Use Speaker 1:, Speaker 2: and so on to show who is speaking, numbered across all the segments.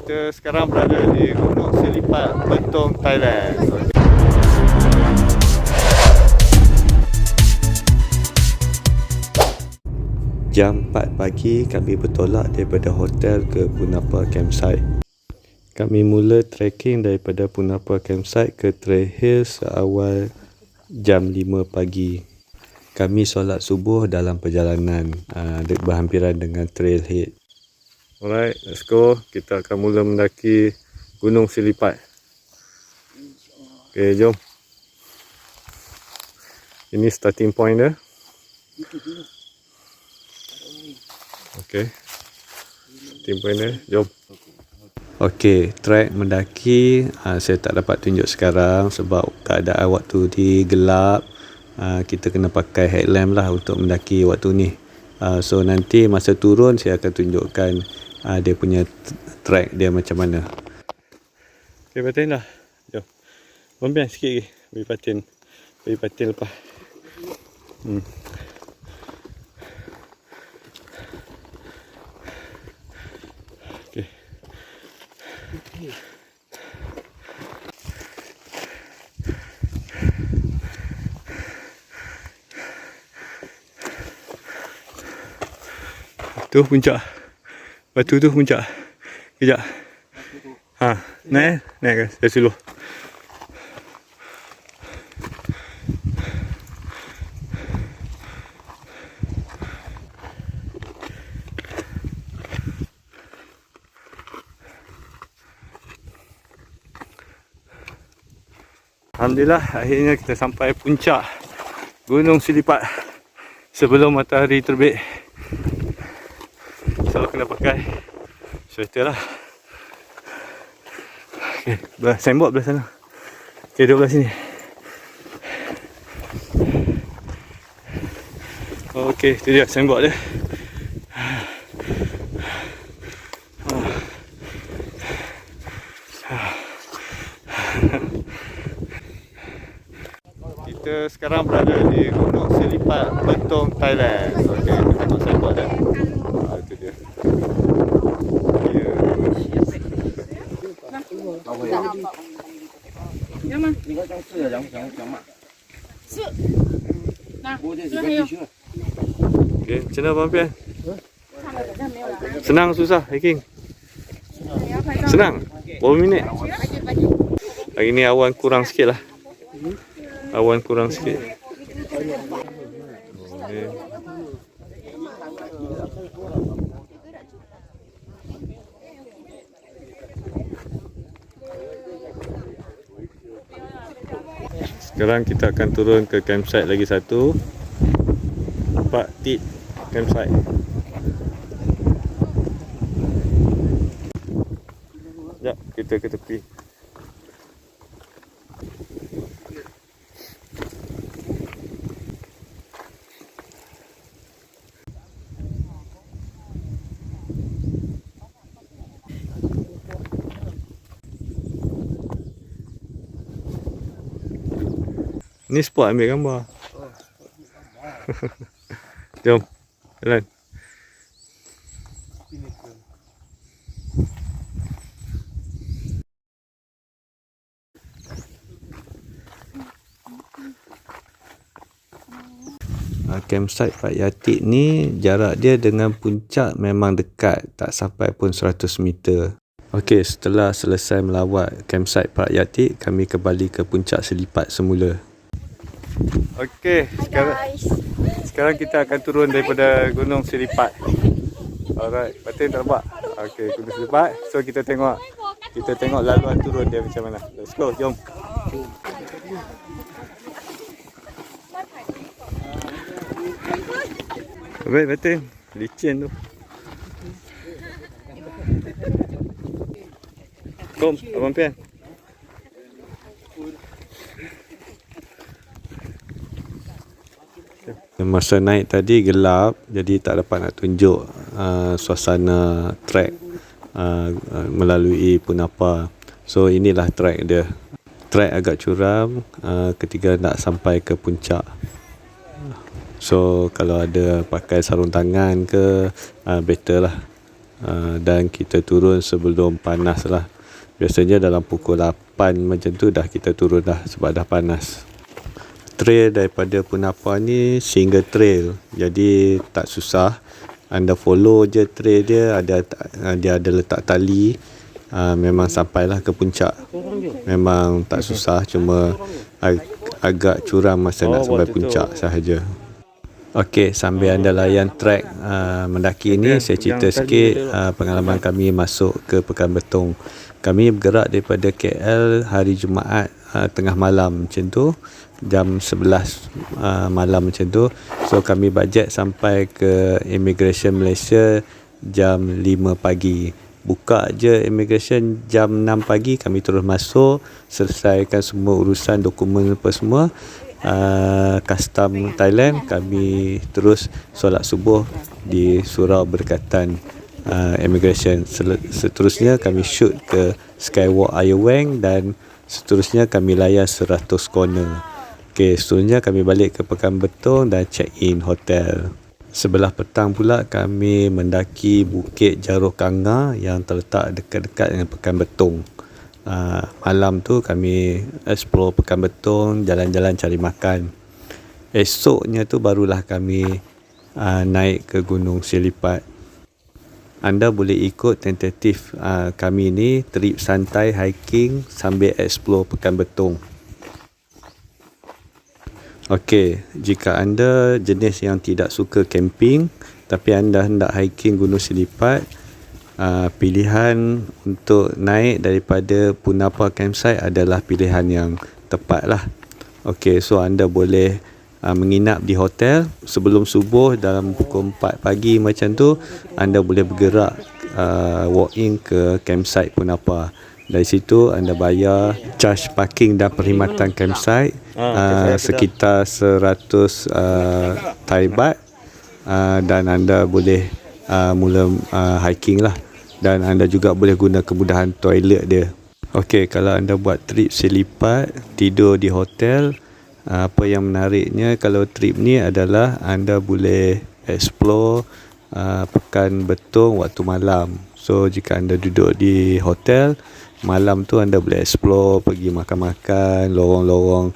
Speaker 1: Kita sekarang berada di Gunung Selipat, Betong, Thailand. Jam 4 pagi kami bertolak daripada hotel ke Punapa Campsite. Kami mula trekking daripada Punapa Campsite ke Trail Hill seawal jam 5 pagi. Kami solat subuh dalam perjalanan berhampiran dengan Trail Head. Alright, let's go. Kita akan mula mendaki Gunung Selipat. Okay, jom. Ini starting point dia. Okay, starting point dia, jom. Okay, trek mendaki saya tak dapat tunjuk sekarang sebab keadaan waktu di gelap. Kita kena pakai headlamp lah untuk mendaki waktu ni. So nanti masa turun saya akan tunjukkan dia punya track dia macam mana. Okay, patin lah. Jom. Bombian sikit lagi. Bagi patin lepas. Okay. Tu puncak. Batu tu puncak. Kejap. Naik guys. Saya suluh. Alhamdulillah, akhirnya kita sampai puncak Gunung Selipat sebelum matahari terbit. So kena pakai sweater lah. Okay, signboard belah sana. Okay, duduk belah sini. Okay, itu dia signboard dia. Kita sekarang berada di Gunung Selipat, Betong, Thailand. Okay, kita tengok signboard dia. Itu dia. Okay, macam mana Abang Pian? Senang susah hiking? Senang? Berapa minit? Hari ni awan kurang sikit lah. Awan kurang sikit. Okay. Sekarang kita akan turun ke campsite lagi satu. Pak Tit campsite. Sekejap, kita ke tepi. Ni spot ambil gambar. Jom, jalan. Campsite Pak Yatik ni jarak dia dengan puncak memang dekat, tak sampai pun 100 meter. Okey, setelah selesai melawat campsite Pak Yatik, kami kembali ke puncak Selipat semula. Okey, sekarang kita akan turun daripada Gunung Selipat. Alright, patin tak nampak? Okey, Gunung Selipat. So kita tengok laluan turun dia macam mana. Let's go, jom. Baik, patin. Licin tu. Kom, Abang Pian. Masa naik tadi gelap, jadi tak dapat nak tunjuk suasana trek melalui Punapa. So inilah trek dia. Trek agak curam ketika nak sampai ke puncak. So kalau ada pakai sarung tangan ke better lah. dan kita turun sebelum panas lah. Biasanya dalam pukul 8 macam tu dah kita turun dah sebab dah panas. Trail daripada Punapa ni single trail, jadi tak susah. Anda follow je trail dia, dia ada letak tali, memang sampailah ke puncak. Memang tak susah, cuma agak curam masa nak sampai puncak sahaja. Okey, sambil anda layan trek mendaki ni, saya cerita sikit pengalaman kami masuk ke Pekan Betong. Kami bergerak daripada KL hari Jumaat tengah malam macam tu, jam 11 malam macam tu. So kami bajet sampai ke Immigration Malaysia jam 5 pagi. Buka je immigration jam 6 pagi, kami terus masuk, selesaikan semua urusan dokumen apa semua. Custom Thailand, kami terus solat subuh di surau berkaitan immigration. Seterusnya kami shoot ke Skywalk Ayoweng dan seterusnya kami layan 100 corner. Okey, seterusnya kami balik ke Pekan Betong dan check in hotel. Sebelah petang pula kami mendaki Bukit Jaruk Kanga yang terletak dekat-dekat dengan Pekan Betong. Malam tu kami explore Pekan Betong, jalan-jalan cari makan. Esoknya tu barulah kami naik ke Gunung Selipat. Anda boleh ikut tentatif kami ni, trip santai hiking sambil explore Pekan Betong. Okey, jika anda jenis yang tidak suka camping tapi anda hendak hiking Gunung Selipat, pilihan untuk naik daripada Punapa campsite adalah pilihan yang tepat lah. Okey, so anda boleh menginap di hotel sebelum subuh. Dalam pukul 4 pagi macam tu, anda boleh bergerak walk in ke campsite Punapa. Dari situ anda bayar charge parking dan perkhidmatan campsite sekitar 100 Thai baht, dan anda boleh mula hiking lah. Dan anda juga boleh guna kemudahan toilet dia. Okey, kalau anda buat trip Selipat, tidur di hotel, apa yang menariknya kalau trip ni adalah anda boleh explore Pekan Betong waktu malam. So jika anda duduk di hotel, malam tu anda boleh explore, pergi makan-makan lorong-lorong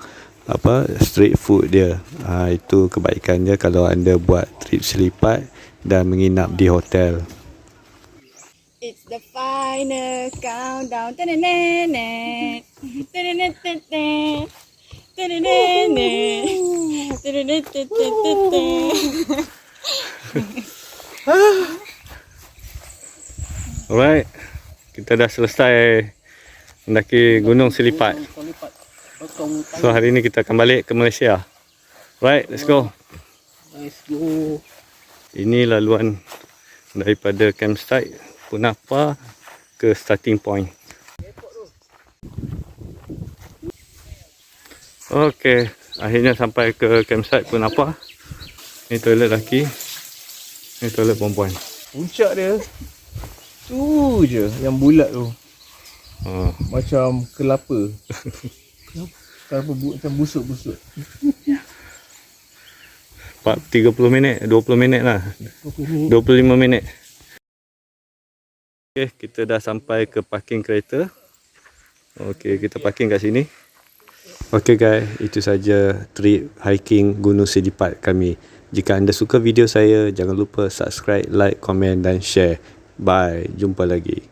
Speaker 1: street food dia. Itu kebaikannya kalau anda buat trip Selipat dan menginap di hotel.
Speaker 2: It's the final countdown. Ta-da-da-da. Ta-da-da-da-da. Ta-da-da-da. Ta-da-da-da-da.
Speaker 1: Alright, kita dah selesai mendaki Gunung Selipat. So hari ni kita akan balik ke Malaysia. Right, let's go.
Speaker 3: Let's go.
Speaker 1: Ini laluan daripada campsite Punapa ke starting point. Okey, akhirnya sampai ke campsite Punapa. Ni toilet lelaki, ni toilet perempuan.
Speaker 3: Puncak dia tu je yang bulat tu. Macam kelapa. Kelapa macam busuk-busuk.
Speaker 1: 30 minit, 20 minit lah. 25 minit. Okey, kita dah sampai ke parking kereta. Okey, kita parking kat sini. Okey guys, itu saja trip hiking Gunung Selipat kami. Jika anda suka video saya, jangan lupa subscribe, like, komen dan share. Bye, jumpa lagi.